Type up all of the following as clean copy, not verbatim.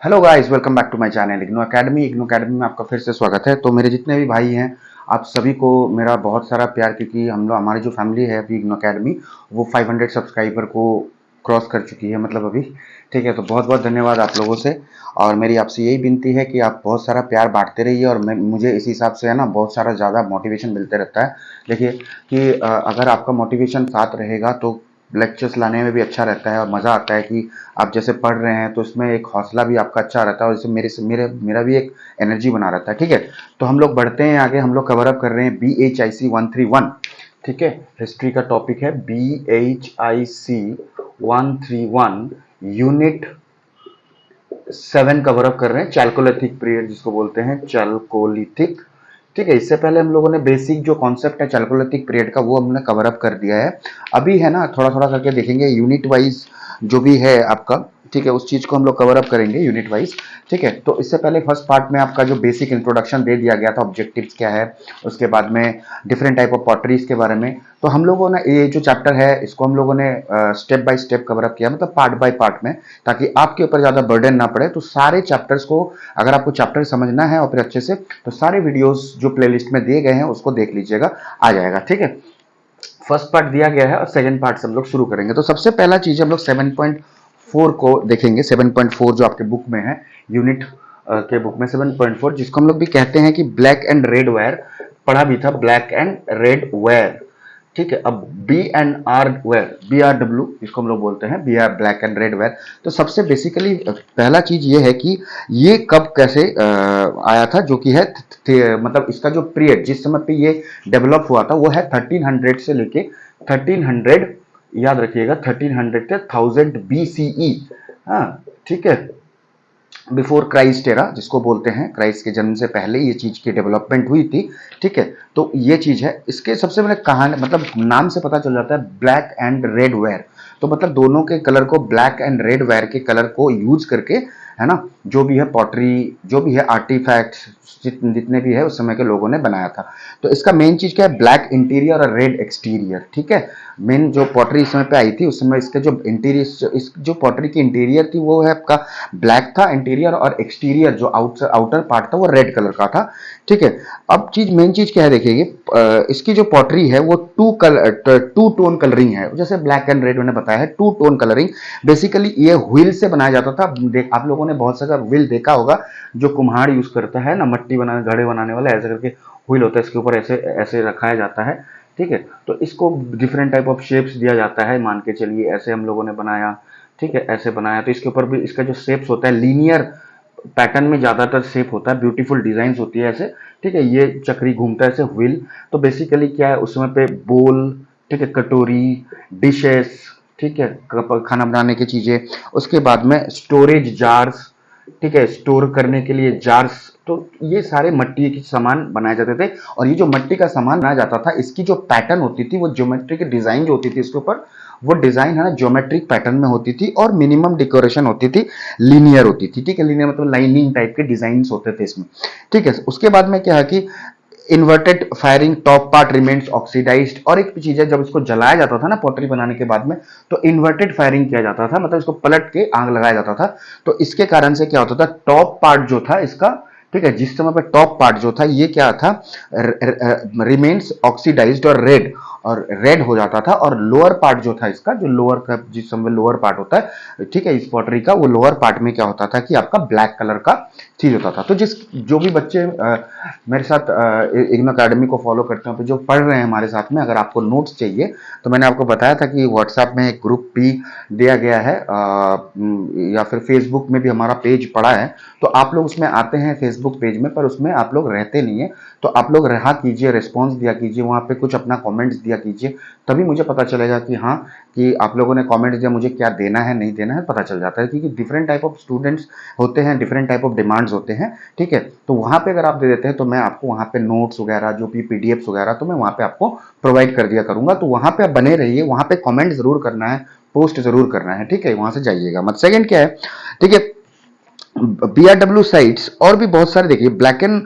Hello guys, welcome back to my channel IGNOU academy में आपका फिर से स्वागत है। तो मेरे जितने भी भाई हैं, आप सभी को मेरा बहुत सारा प्यार, क्योंकि हम लोग हमारी जो फैमिली है अभी इग्नू अकेडमी, वो 500 सब्सक्राइबर को क्रॉस कर चुकी है, मतलब अभी। ठीक है, तो बहुत बहुत धन्यवाद आप लोगों से। और मेरी आपसे यही विनती है कि आप बहुत सारा प्यार बांटते रहिए, और मुझे इस हिसाब से है ना बहुत सारा ज़्यादा मोटिवेशन मिलते रहता है। देखिए कि अगर आपका मोटिवेशन साथ रहेगा तो लेक्चर्स लाने में भी अच्छा रहता है और मज़ा आता है कि आप जैसे पढ़ रहे हैं तो इसमें एक हौसला भी आपका अच्छा रहता है, और इससे मेरा भी एक एनर्जी बना रहता है। ठीक है, तो हम लोग बढ़ते हैं आगे। हम लोग कवर अप कर रहे हैं BHIC 131। ठीक है, हिस्ट्री का टॉपिक है BHIC 131, यूनिट 7 कवर अप कर रहे हैं, चैल्कोलिथिक पीरियड जिसको बोलते हैं, चैल्कोलिथिक। ठीक है, इससे पहले हम लोगों ने बेसिक जो कॉन्सेप्ट है चैल्कोलिथिक पीरियड का वो हमने कवर अप कर दिया है। अभी है ना थोड़ा थोड़ा करके देखेंगे यूनिट वाइज जो भी है आपका। ठीक है, उस चीज को हम लोग कवर अप करेंगे यूनिट वाइज। ठीक है, तो इससे पहले फर्स्ट पार्ट में आपका जो बेसिक इंट्रोडक्शन दे दिया गया था, ऑब्जेक्टिव्स क्या है, उसके बाद में डिफरेंट टाइप ऑफ पॉटरीज के बारे में। तो हम लोगों ने ये जो चैप्टर है इसको हम लोगों ने step by step cover up किया, मतलब पार्ट बाय पार्ट में, ताकि आपके ऊपर ज्यादा बर्डन ना पड़े। तो सारे चैप्टर्स को, अगर आपको चैप्टर समझना है और फिर अच्छे से, तो सारे वीडियोस जो प्लेलिस्ट में दिए गए हैं उसको देख लीजिएगा, आ जाएगा। ठीक है, फर्स्ट पार्ट दिया गया है और सेकंड पार्ट से हम लोग शुरू करेंगे। तो सबसे पहला चीज हम लोग 7.4 को देखेंगे। 7.4 जो आपके बुक में है, यूनिट के बुक में 7.4, जिसको हम लोग भी कहते हैं कि ब्लैक एंड रेड वेयर, पढ़ा भी था, ब्लैक एंड रेड वेयर। ठीक है, अब BR जिसको हम लोग बोलते हैं, BR black and red ware. तो सबसे बेसिकली पहला चीज ये है कि ये कब कैसे आया था, जो कि है मतलब इसका जो पीरियड जिस समय पे ये डेवलप हुआ था वो है 1300 से लेके 1300, याद रखिएगा 1300 से 1000 BCE। हाँ, ठीक है, बिफोर क्राइस्ट एरा जिसको बोलते हैं, क्राइस्ट के जन्म से पहले ये चीज की डेवलपमेंट हुई थी। ठीक है, तो ये चीज है। इसके सबसे पहले कहानी, मतलब नाम से पता चल जाता है ब्लैक एंड रेड वेयर। तो मतलब दोनों के कलर को, ब्लैक एंड रेड वेयर के कलर को यूज करके, है ना, जो भी है पॉटरी, जो भी है आर्टिफैक्ट्स, जितने भी है उस समय के लोगों ने बनाया था। तो इसका मेन चीज क्या है, ब्लैक इंटीरियर और रेड एक्सटीरियर। ठीक है, मेन जो पॉटरी इस समय पे आई थी उस समय इसके जो इंटीरियर, इस जो पॉटरी की इंटीरियर थी वो है आपका ब्लैक था इंटीरियर, और एक्सटीरियर जो आउटर पार्ट था वो रेड कलर का था। ठीक है, अब मेन चीज क्या है, देखिए इसकी जो पॉटरी है वो टू टोन कलरिंग है, जैसे ब्लैक एंड रेड मैंने बताया है, टू टोन कलरिंग। बेसिकली ये व्हील से बनाया जाता था। आप लोगों ने बहुत सारा व्हील देखा होगा जो कुम्हार यूज करता है ना, मट्टी बनाने, घड़े बनाने वाला, ऐसे करके व्हील होता है, इसके ऊपर ऐसे ऐसे रखाया जाता है। ठीक है, तो इसको डिफरेंट टाइप ऑफ शेप्स दिया जाता है, मान के चलिए ऐसे हम लोगों ने बनाया। ठीक है, ऐसे बनाया तो इसके ऊपर भी इसका जो शेप्स होता है लीनियर पैटर्न में ज्यादातर शेप होता है, ब्यूटीफुल डिजाइन होती है ऐसे। ठीक है, ये चक्री घूमता है ऐसे व्हील। तो बेसिकली क्या है, उस समय पे बोल, ठीक है, कटोरी, डिशेस, ठीक है, खाना बनाने की चीजें, उसके बाद में स्टोरेज जार्स, ठीक है, स्टोर करने के लिए जार्स। तो ये सारे मट्टी के सामान बनाए जाते थे। और ये जो मट्टी का सामान बनाया जाता था, इसकी जो पैटर्न होती थी, वो ज्योमेट्री की डिजाइन जो होती थी इसके ऊपर, वो डिजाइन है ना ज्योमेट्रिक पैटर्न में होती थी, और मिनिमम डेकोरेशन होती थी, लीनियर होती थी। ठीक है, लीनियर मतलब लाइनिंग टाइप के डिजाइन होते थे इसमें। ठीक है, उसके बाद में क्या है कि inverted firing, top part remains oxidised. और एक चीज है, जब इसको जलाया जाता था ना पॉटरी बनाने के बाद में, तो इन्वर्टेड फायरिंग किया जाता था, मतलब इसको पलट के आग लगाया जाता था। तो इसके कारण से क्या होता था, टॉप पार्ट जो था इसका, ठीक है, जिस समय पे टॉप पार्ट जो था ये क्या था, रिमेन्स ऑक्सीडाइज्ड और रेड हो जाता था। और लोअर पार्ट जो था इसका, जो लोअर का जिस समय लोअर पार्ट होता है, ठीक है, इस पॉटरी का, वो लोअर पार्ट में क्या होता था कि आपका ब्लैक कलर का चीज होता था। तो जो भी बच्चे मेरे साथ इग्नू अकेडमी को फॉलो करते हैं, तो जो पढ़ रहे हैं हमारे साथ में, अगर आपको नोट्स चाहिए तो मैंने आपको बताया था कि व्हाट्सएप में एक ग्रुप भी दिया गया है, या फिर फेसबुक में भी हमारा पेज पड़ा है। तो आप लोग उसमें आते हैं फेसबुक पेज में, पर उसमें आप लोग रहते नहीं है। तो आप लोग रहा कीजिए, रिस्पॉन्स दिया कीजिए, वहां पे कुछ अपना कमेंट्स दिया कीजिए, तभी मुझे पता चलेगा कि हाँ, कि आप लोगों ने कमेंट दिया, मुझे क्या देना है नहीं देना है पता चल जाता है, क्योंकि डिफरेंट टाइप ऑफ स्टूडेंट्स होते हैं, डिफरेंट टाइप ऑफ डिमांड्स होते हैं। ठीक है, तो वहां पे अगर आप दे देते हैं तो मैं आपको वहां पे नोट्स वगैरह, जो भी पीडीएफ्स वगैरह, तो मैं वहां पे आपको प्रोवाइड कर दिया करूंगा। तो वहां पे आप बने रहिए, वहां पे कमेंट जरूर करना है, पोस्ट जरूर करना है। ठीक है, वहां से जाइएगा मत। सेकंड क्या है, ठीक है, बीआरडब्ल्यू साइट्स और भी बहुत सारे, देखिए black and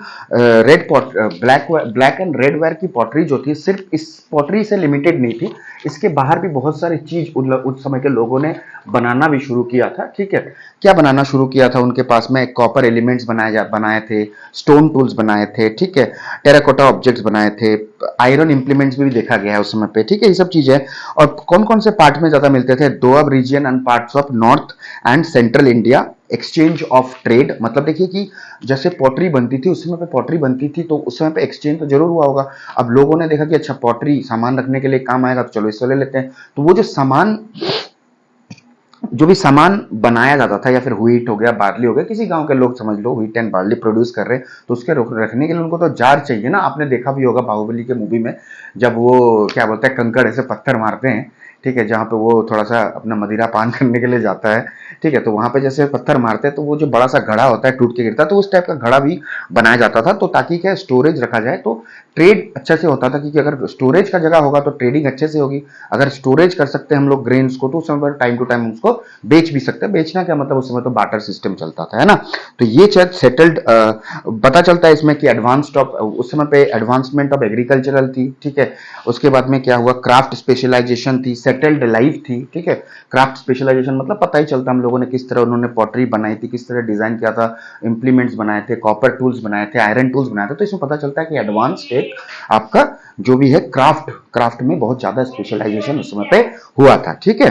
red pot black and red ware की पॉटरी जो थी सिर्फ इस पॉटरी से लिमिटेड नहीं थी, इसके बाहर भी बहुत सारी चीज उस समय के लोगों ने बनाना भी शुरू किया था। ठीक है, क्या बनाना शुरू किया था उनके पास में, कॉपर एलिमेंट्स बनाए थे, स्टोन टूल्स बनाए थे, ठीक है, टेराकोटा ऑब्जेक्ट्स बनाए थे, आयरन इंप्लीमेंट्स भी देखा गया है उस समय पे। ठीक है, ये सब चीजें। और कौन कौन से पार्ट में ज्यादा मिलते थे, Doab region and parts of north and central India, exchange of trade. मतलब देखिए कि जैसे पॉटरी बनती थी उस समय पे, पॉटरी बनती थी तो उस समय पे एक्सचेंज तो जरूर हुआ होगा। अब लोगों ने देखा कि अच्छा पॉटरी सामान रखने के लिए काम आएगा तो चलो इसको ले लेते हैं, तो वो जो भी सामान बनाया जाता था, या फिर व्हीट हो गया, बार्ली हो गया, किसी गांव के लोग समझ लो व्हीट एंड बार्ली प्रोड्यूस कर रहे हैं, तो उसके रखने के लिए उनको तो जार चाहिए ना। आपने देखा भी होगा बाहुबली के मूवी में, जब वो क्या बोलते हैं कंकड़ ऐसे पत्थर मारते हैं, ठीक है, जहां पे वो थोड़ा सा अपना मदिरा पान करने के लिए जाता है, ठीक है, तो वहां पे जैसे पत्थर मारते हैं तो वो जो बड़ा सा घड़ा होता है टूट के गिरता है, तो उस टाइप का घड़ा भी बनाया जाता था, तो ताकि क्या स्टोरेज रखा जाए, तो ट्रेड अच्छे से होता था, क्योंकि अगर स्टोरेज का जगह होगा तो ट्रेडिंग अच्छे से होगी। अगर स्टोरेज कर सकते हैं हम लोग ग्रेन्स को, तो उस समय पर टाइम टू टाइम उसको बेच भी सकते हैं। बेचना क्या मतलब, उस समय तो बार्टर सिस्टम चलता था, है ना। तो ये शायद सेटल्ड पता चलता है इसमें कि एडवांस्ड ऑफ, उस समय पे एडवांसमेंट ऑफ एग्रीकल्चरल थी, ठीक है। उसके बाद में क्या हुआ, क्राफ्ट स्पेशलाइजेशन थी, सेटल्ड लाइफ थी, ठीक है। क्राफ्ट स्पेशलाइजेशन मतलब पता ही चलता हम लोगों ने किस तरह उन्होंने पॉटरी बनाई थी, किस तरह डिजाइन किया था, इंप्लीमेंट्स बनाए थे, कॉपर टूल्स बनाए थे, आयरन टूल्स बनाए थे, तो इसमें पता चलता है कि एडवांस एक आपका जो भी है क्राफ्ट में बहुत ज्यादा स्पेशलाइजेशन उस समय पे हुआ था, ठीक है।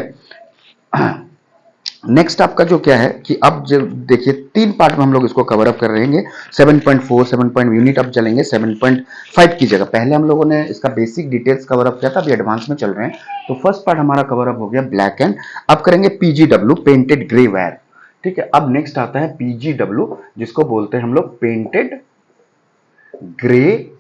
नेक्स्ट आपका जो क्या है कि अब जब देखिए 3 पार्ट में हम लोग इसको कवर अप कर रहेंगे। 7.4 7 यूनिट अब चलेंगे 7.5 की जगह। पहले हम लोगों ने इसका बेसिक डिटेल्स कवर अप किया था, अभी एडवांस में चल रहे हैं। तो फर्स्ट पार्ट हमारा कवर अप हो गया ब्लैक एंड। अब करेंगे पीजीडब्ल्यू, पेंटेड ग्रे वायर, ठीक है। अब नेक्स्ट आता है पीजीडब्ल्यू, जिसको बोलते हैं हम लोग पेंटेड ग्रे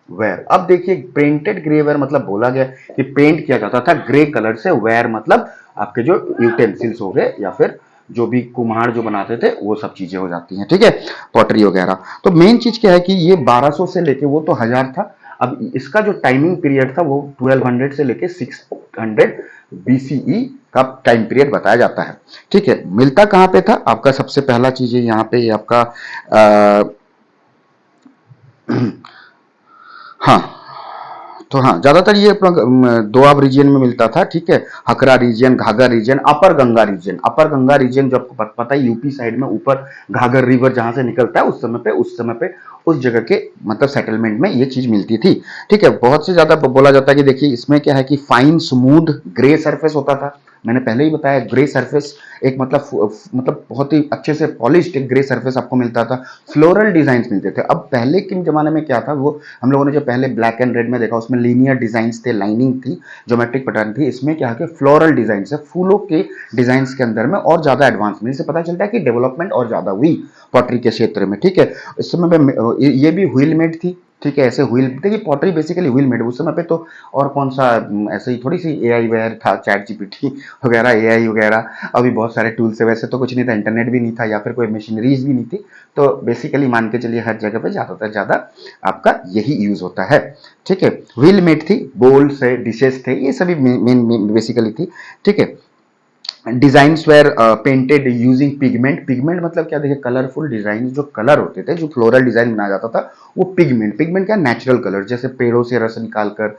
वेयर। अब देखिए पेंटेड ग्रे वेयर मतलब बोला गया कि पेंट किया जाता था ग्रे कलर से, वेयर मतलब आपके जो यूटेंसिल्स हो गए या फिर जो भी कुम्हार जो बनाते थे वो सब चीजें हो जाती हैं, ठीक है, पॉटरी वगैरह। तो मेन चीज क्या है कि ये 1200 से लेके, वो तो 1000 था, अब इसका जो टाइमिंग पीरियड था वो 1200 से लेके 600 बीसीई का टाइम पीरियड बताया जाता है, ठीक है। मिलता कहां पे था आपका, सबसे पहला चीज है यहाँ पे आपका हाँ, तो हाँ ज्यादातर ये अपना दोआब रीजन में मिलता था, ठीक है। हकरा रीजन, घाघर रीजन, अपर गंगा रीजन जो आपको पता है यूपी साइड में ऊपर घाघर रिवर जहां से निकलता है, उस समय पे उस जगह के मतलब सेटलमेंट में ये चीज मिलती थी, ठीक है। बहुत से ज्यादा बोला जाता है कि देखिए इसमें क्या है कि फाइन स्मूथ ग्रे सरफेस होता था। मैंने पहले ही बताया ग्रे सरफेस एक मतलब बहुत ही अच्छे से पॉलिश्ड एक ग्रे सरफेस आपको मिलता था। फ्लोरल डिजाइन मिलते थे। अब पहले के जमाने में क्या था, वो हम लोगों ने जो पहले ब्लैक एंड रेड में देखा उसमें लीनियर डिजाइन थे, लाइनिंग थी, ज्योमेट्रिक पैटर्न थी। इसमें क्या है कि फ्लोरल डिजाइन है, फूलों के डिजाइन के अंदर में और ज्यादा एडवांसमेंट से पता चलता है कि डेवलपमेंट और ज्यादा हुई पॉटरी के क्षेत्र में, ठीक है। इस समय पे ये भी व्हील मेड थी, ठीक है। ऐसे व्हील, देखिए पॉटरी बेसिकली व्हील मेड उस समय पे तो, और कौन सा ऐसे ही थोड़ी सी एआई वगैरह था, चैट जीपीटी वगैरह, एआई वगैरह, अभी बहुत सारे टूल्स है, वैसे तो कुछ नहीं था, इंटरनेट भी नहीं था या फिर कोई मशीनरीज भी नहीं थी। तो बेसिकली मान के चलिए हर जगह पे ज्यादातर ज्यादा आपका यही यूज होता है, ठीक है। व्हील मेड थी, बोल्स है, डिशेस थे, ये सभी मेन बेसिकली थी, ठीक है। Designs were painted using pigment. Pigment मतलब क्या, देखिए कलरफुल डिजाइन, जो कलर होते थे, जो फ्लोरल डिजाइन बनाया जाता था वो पिगमेंट क्या, नेचुरल कलर, जैसे पेड़ों से रस निकालकर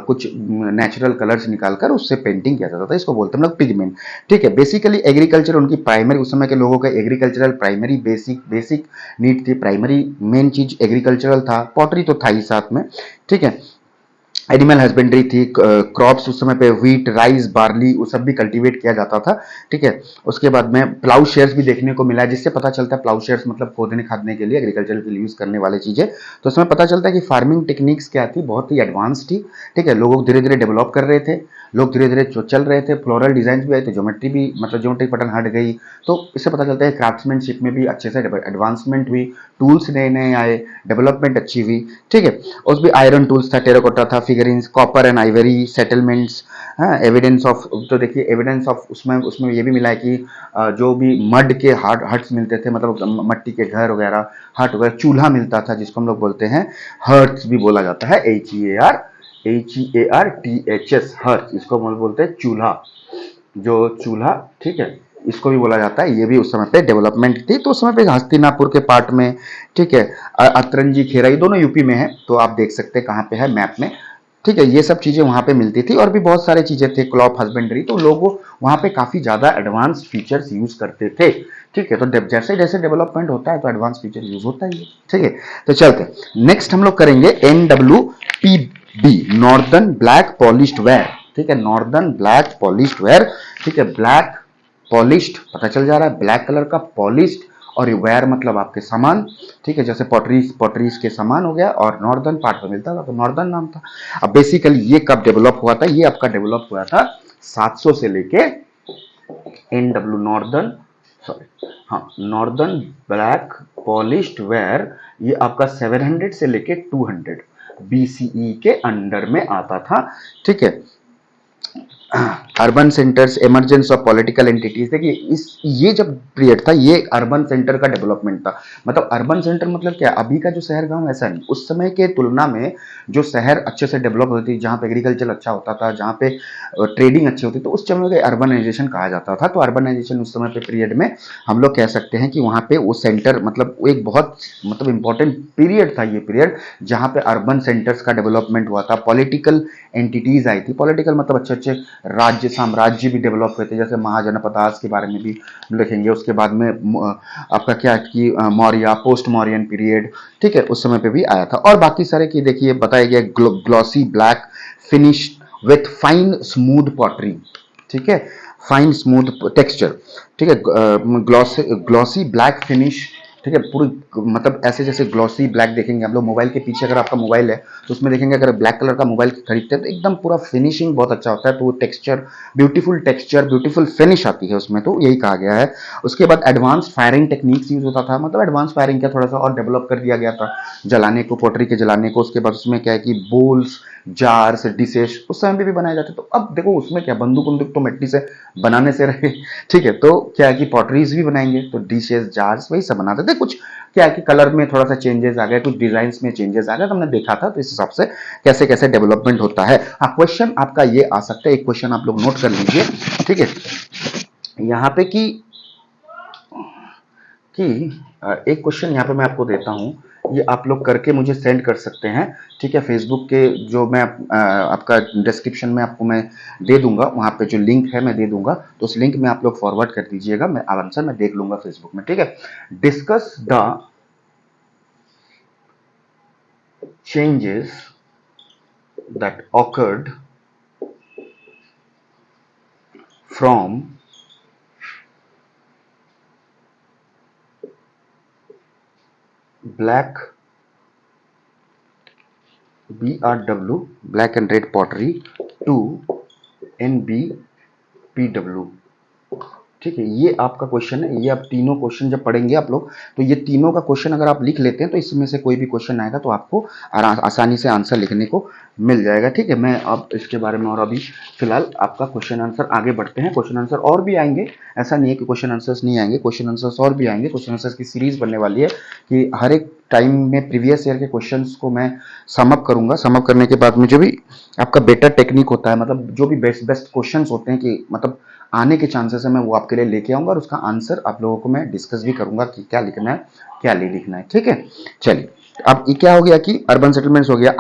कुछ नेचुरल कलर्स निकालकर उससे पेंटिंग किया जाता था, इसको बोलते हैं हम लोग पिगमेंट, ठीक है। बेसिकली एग्रीकल्चर उनकी प्राइमरी, उस समय के लोगों का एग्रीकल्चरल प्राइमरी बेसिक नीड थी, प्राइमरी मेन चीज एग्रीकल्चरल था, पॉटरी तो था ही साथ में, ठीक है। एनिमल हस्बेंड्री थी, क्रॉप्स उस समय पे व्हीट, राइस, बार्ली वो सब भी कल्टीवेट किया जाता था, ठीक है। उसके बाद में प्लाउ शेयर्स भी देखने को मिला है, जिससे पता चलता है प्लाउ शेयर्स मतलब खोदने खादने के लिए एग्रीकल्चर के लिए यूज करने वाली चीजें। तो उसमें पता चलता है कि फार्मिंग टेक्निक्स क्या थी, बहुत ही एडवांस थी, ठीक है। लोग धीरे धीरे डेवलप कर रहे थे, लोग धीरे धीरे चल रहे थे, फ्लोरल डिजाइन भी आए तो ज्योमेट्री भी मतलब ज्योमेट्रिक पैटर्न हट गई, तो इससे पता चलता है क्राफ्ट्समैनशिप में भी अच्छे से एडवांसमेंट हुई, टूल्स नए नए आए, डेवलपमेंट अच्छी हुई, ठीक है। उस भी आयरन टूल्स था, टेराकोटा था, फिगरिंग्स, कॉपर एंड आइवरी, सेटलमेंट्स, हाँ, एविडेंस ऑफ, तो देखिए एविडेंस ऑफ उसमें उसमें ये भी मिला है कि जो भी मड के हट्स मिलते थे, मतलब मट्टी के घर वगैरह, हट वगैरह, चूल्हा मिलता था जिसको हम लोग बोलते हैं हर्ट्स भी बोला जाता है, HEARTHS, हर्ट्स, इसको हम लोग बोलते हैं चूल्हा, जो चूल्हा, ठीक है, इसको भी बोला जाता है, ये भी उस समय पे डेवलपमेंट थी। तो उस समय पे हस्तिनापुर के पार्ट में, ठीक है, अतरंजी खेरा, ये दोनों यूपी में है, तो आप देख सकते हैं कहाँ पे है मैप में, ठीक है। ये सब चीजें वहां पे मिलती थी और भी बहुत सारी चीजें थे, क्रॉप हस्बेंड्री, तो लोग वहां पे काफी ज्यादा एडवांस फीचर्स यूज करते थे, ठीक है। तो जैसे जैसे डेवलपमेंट होता है तो एडवांस फीचर यूज होता ही है, ठीक है। तो चलते नेक्स्ट हम लोग करेंगे NWPB, northern black polished where, ठीक है, नॉर्दर्न ब्लैक पॉलिश्ड वेयर, ठीक है। ब्लैक पॉलिश्ड पता चल जा रहा है, ब्लैक कलर का पॉलिश्ड, और वेयर मतलब आपके सामान, ठीक है, जैसे पॉटरीज पॉटरीज के सामान हो गया, और नॉर्दर्न पार्ट में मिलता था तो नॉर्दर्न नाम था। अब बेसिकली ये कब डेवलप हुआ था, ये आपका डेवलप हुआ था 700 से लेके NW नॉर्दर्न, सॉरी हाँ, नॉर्दर्न ब्लैक पॉलिश्ड वेयर, ये आपका 700 से लेके 200 BCE के अंडर में आता था, ठीक है। Urban centres, emergence of political entities, देखिए इस ये जब पीरियड था, ये अर्बन सेंटर का डेवलपमेंट था। मतलब अर्बन सेंटर मतलब क्या, अभी का जो शहर गांव ऐसा नहीं, उस समय के तुलना में जो शहर अच्छे से डेवलप होती थी, जहाँ पे एग्रीकल्चर अच्छा होता था, जहाँ पे ट्रेडिंग अच्छी होती, तो उस समय के अर्बनाइजेशन कहा जाता था। तो अर्बनाइजेशन उस समय पे पीरियड में हम लोग कह सकते हैं कि वहाँ पे वो सेंटर, मतलब वो एक बहुत मतलब इंपॉर्टेंट पीरियड था ये पीरियड, जहाँ पे अर्बन सेंटर्स का डेवलपमेंट हुआ था, पॉलिटिकल एंटिटीज आई थी। पॉलिटिकल मतलब अच्छे अच्छे राज्य साम्राज्य भी डेवलप हुए थे, जैसे महाजनपदास के बारे में भी लिखेंगे। उसके बाद में आपका क्या कि मौर्य, पोस्ट मौर्यन पीरियड, ठीक है, उस समय पे भी आया था। और बाकी सारे की देखिए बताया गया, glossy black finish with fine smooth pottery, ठीक है, फाइन स्मूथ टेक्सचर, ठीक है, ग्लॉसी ग्लॉसी ब्लैक फिनिश, ठीक है, पूरी मतलब ऐसे जैसे ग्लॉसी ब्लैक देखेंगे हम लोग मोबाइल के पीछे, अगर आपका मोबाइल है तो उसमें देखेंगे, अगर ब्लैक कलर का मोबाइल खरीदते हैं तो एकदम पूरा फिनिशिंग बहुत अच्छा होता है, तो वो टेक्सचर ब्यूटीफुल फिनिश आती है उसमें, तो यही कहा गया है। उसके बाद एडवांस फायरिंग टेक्निक्स यूज होता था, मतलब एडवांस फायरिंग का थोड़ा सा और डेवलप कर दिया गया था, जलाने को, पोटरी के जलाने को। उसके बाद उसमें क्या है कि बोल्स, जार्स, डिशेस उस समय पे भी बनाए जाते, तो अब देखो उसमें क्या, बंदूक बंदूक तो मिट्टी से बनाने से रहे, ठीक है, तो क्या है कि पॉटरीज भी बनाएंगे, तो डिशेस, जार्स वही सब बनाते थे। कुछ क्या है कि कलर में थोड़ा सा चेंजेस आ गए, कुछ डिजाइन में चेंजेस आ गए, तो हमने देखा था, तो इस हिसाब से कैसे कैसे डेवलपमेंट होता है। हाँ, क्वेश्चन आपका ये आ सकता है, एक क्वेश्चन आप लोग नोट कर लीजिए, ठीक है, यहाँ पे कि एक क्वेश्चन यहाँ पे मैं आपको देता हूँ, ये आप लोग करके मुझे सेंड कर सकते हैं, ठीक है। फेसबुक के जो मैं आपका डिस्क्रिप्शन में आपको मैं दे दूंगा, वहाँ पे जो लिंक है मैं दे दूंगा, तो उस लिंक में आप लोग फॉरवर्ड कर दीजिएगा, मैं आंसर मैं देख लूंगा फेसबुक में, ठीक है। Discuss the changes that occurred from black BRW black and red pottery to NBPW, ठीक है। ये आपका क्वेश्चन है, ये आप तीनों क्वेश्चन जब पढ़ेंगे आप लोग, तो ये तीनों का क्वेश्चन अगर आप लिख लेते हैं तो इसमें से कोई भी क्वेश्चन आएगा तो आपको आसानी से आंसर लिखने को मिल जाएगा, ठीक है। मैं अब इसके बारे में और अभी फिलहाल आपका क्वेश्चन आंसर आगे बढ़ते हैं। क्वेश्चन आंसर और भी आएंगे, ऐसा नहीं है कि क्वेश्चन आंसर्स नहीं आएंगे, क्वेश्चन आंसर्स और भी आएंगे। क्वेश्चन आंसर्स की सीरीज बनने वाली है कि हर एक टाइम में प्रीवियस ईयर के क्वेश्चंस को मैं समअप करूंगा। समअप करने के बाद में जो भी आपका बेटर टेक्निक होता है, मतलब जो भी बेस्ट बेस्ट क्वेश्चंस होते हैं कि मतलब आने के चांसेस है, मैं वो आपके लिए लेके आऊंगा, और उसका आंसर आप लोगों को मैं डिस्कस भी करूंगा कि क्या लिखना है क्या नहीं लिखना है, ठीक है। चलिए, अब ये क्या हो गया कि अर्बन सेटलमेंट्स हो गया,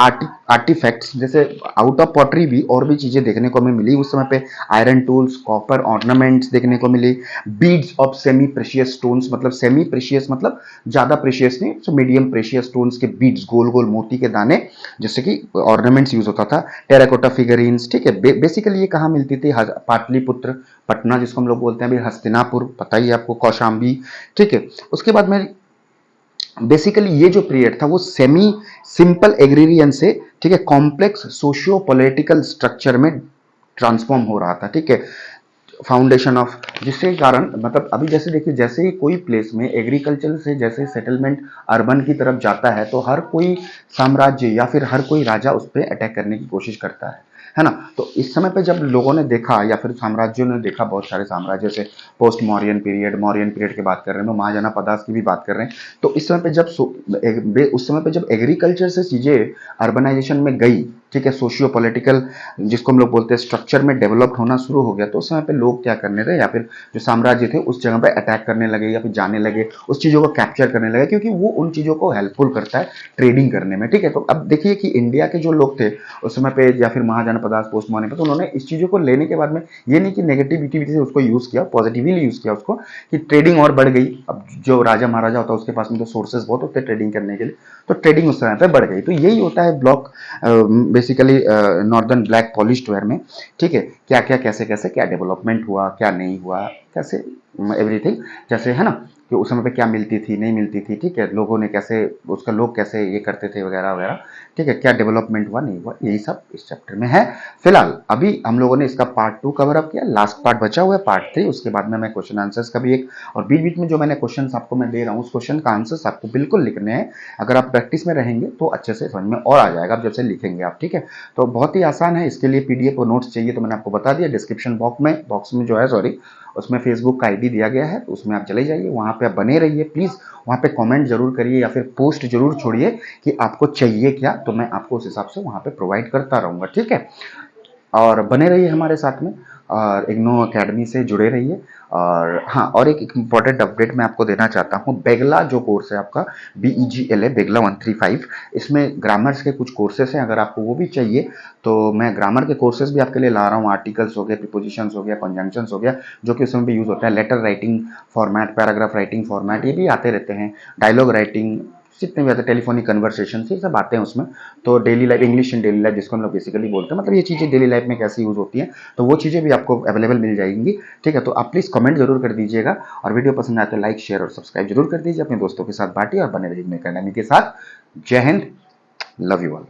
आर्टिफैक्ट्स, जैसे आउट ऑफ पॉटरी भी और भी चीजें देखने को हमें मिली उस समय पे, आयरन टूल्स, कॉपर ऑर्नामेंट्स देखने को मिली, beads of semi precious stones, मतलब सेमी प्रेशियस मतलब ज्यादा प्रेशियस नहीं, तो मीडियम प्रेशियस स्टोन्स के बीड्स, गोल गोल मोती के दाने, जैसे कि ऑर्नामेंट्स यूज होता था, टेराकोटा फिगरीन्स, ठीक है। बेसिकली ये कहाँ मिलती थी, पाटलिपुत्र, पटना जिसको हम लोग बोलते हैं अभी, हस्तिनापुर पता ही आपको, कौशाम्बी, ठीक है। उसके बाद में बेसिकली ये जो पीरियड था वो सेमी सिंपल एग्रीरियन से, ठीक है, कॉम्प्लेक्स सोशियो पॉलिटिकल स्ट्रक्चर में ट्रांसफॉर्म हो रहा था, ठीक है। फाउंडेशन ऑफ, जिसके कारण मतलब अभी जैसे देखिए, जैसे ही कोई प्लेस में एग्रीकल्चर से जैसे सेटलमेंट अर्बन की तरफ जाता है, तो हर कोई साम्राज्य या फिर हर कोई राजा उस पर अटैक करने की कोशिश करता है ना। तो इस समय पे जब लोगों ने देखा या फिर साम्राज्यों ने देखा, बहुत सारे साम्राज्य से पोस्ट मौर्यन पीरियड की बात कर रहे हैं, महाजनपदास की भी बात कर रहे हैं, तो इस समय पे जब उस समय पे जब एग्रीकल्चर से चीजें अर्बनाइजेशन में गई, ठीक है, सोशियो पॉलिटिकल जिसको हम लोग बोलते हैं स्ट्रक्चर में डेवलप्ड होना शुरू हो गया, तो उस समय पे लोग क्या करने थे, या फिर जो साम्राज्य थे उस जगह पे अटैक करने लगे या फिर जाने लगे, उस चीज़ों को कैप्चर करने लगे, क्योंकि वो उन चीज़ों को हेल्पफुल करता है ट्रेडिंग करने में। ठीक है, तो अब देखिए कि इंडिया के जो लोग थे उस समय पे, या फिर महाजनपदास पोस्ट मॉर्निंग पे, तो उन्होंने इस चीज़ों को लेने के बाद में ये नहीं कि नेगेटिविटी से उसको यूज़ किया, पॉजिटिवली यूज़ किया उसको, कि ट्रेडिंग और बढ़ गई। अब जो राजा महाराजा होता है उसके पास में तो सोर्सेज बहुत होते हैं ट्रेडिंग करने के लिए, तो ट्रेडिंग उस समय पे बढ़ गई। तो यही होता है block basically northern black polished where में। ठीक है, क्या क्या कैसे कैसे क्या डेवलपमेंट हुआ, क्या नहीं हुआ, कैसे एवरीथिंग, जैसे है ना कि उस समय पे क्या मिलती थी नहीं मिलती थी। ठीक है, लोगों ने कैसे उसका लोग कैसे ये करते थे वगैरह वगैरह। ठीक है, क्या डेवलपमेंट हुआ नहीं हुआ, यही सब इस चैप्टर में है। फिलहाल अभी हम लोगों ने इसका पार्ट 2 कवर अप किया, लास्ट पार्ट बचा हुआ है पार्ट 3, उसके बाद में मैं क्वेश्चन आंसर्स का भी एक, और बीच बीच में जो मैंने क्वेश्चन आपको मैं दे रहा हूँ उस क्वेश्चन का आंसर्स आपको बिल्कुल लिखने हैं। अगर आप प्रैक्टिस में रहेंगे तो अच्छे से समझ में और आ जाएगा आप जब से लिखेंगे आप। ठीक है, तो बहुत ही आसान है। इसके लिए पीडीएफ और नोट्स चाहिए तो मैंने आपको बता दिया, डिस्क्रिप्शन बॉक्स में जो है, सॉरी, उसमें फेसबुक का आईडी दिया गया है, तो उसमें आप चले जाइए, वहाँ पे आप बने रहिए प्लीज़। वहाँ पे कमेंट जरूर करिए या फिर पोस्ट जरूर छोड़िए कि आपको चाहिए क्या, तो मैं आपको उस हिसाब से वहाँ पे प्रोवाइड करता रहूँगा। ठीक है, और बने रहिए हमारे साथ में, और इग्नो अकेडमी से जुड़े रहिए। और हाँ, और एक इम्पॉर्टेंट अपडेट मैं आपको देना चाहता हूँ, बेगला जो कोर्स है आपका, BEGLA बेगला 135, इसमें ग्रामर्स के कुछ कोर्सेस हैं। अगर आपको वो भी चाहिए तो मैं ग्रामर के कोर्सेज भी आपके लिए ला रहा हूँ। आर्टिकल्स हो गए, प्रीपोजिशंस हो गया, कंजंक्शंस हो गया, जो कि उसमें भी यूज़ होता है। Letter writing format, paragraph writing format, ये भी आते रहते हैं। डायलॉग राइटिंग, जितने भी आते हैं, टेलीफोनिक कन्वर्सेशन, ये सब आते हैं उसमें। तो daily life, English in daily life जिसको हम लोग बेसिकली बोलते हैं, मतलब ये चीज़ें डेली लाइफ में कैसे यूज़ होती हैं, तो वो चीज़ें भी आपको अवेलेबल मिल जाएंगी। ठीक है, तो आप प्लीज़ कमेंट जरूर कर दीजिएगा, और वीडियो पसंद आए तो लाइक, शेयर और सब्सक्राइब जरूर कर दीजिए, अपने दोस्तों के साथ बांटिए, और बने रहिए अकेडमी के साथ। जय हिंद, लव यू ऑल।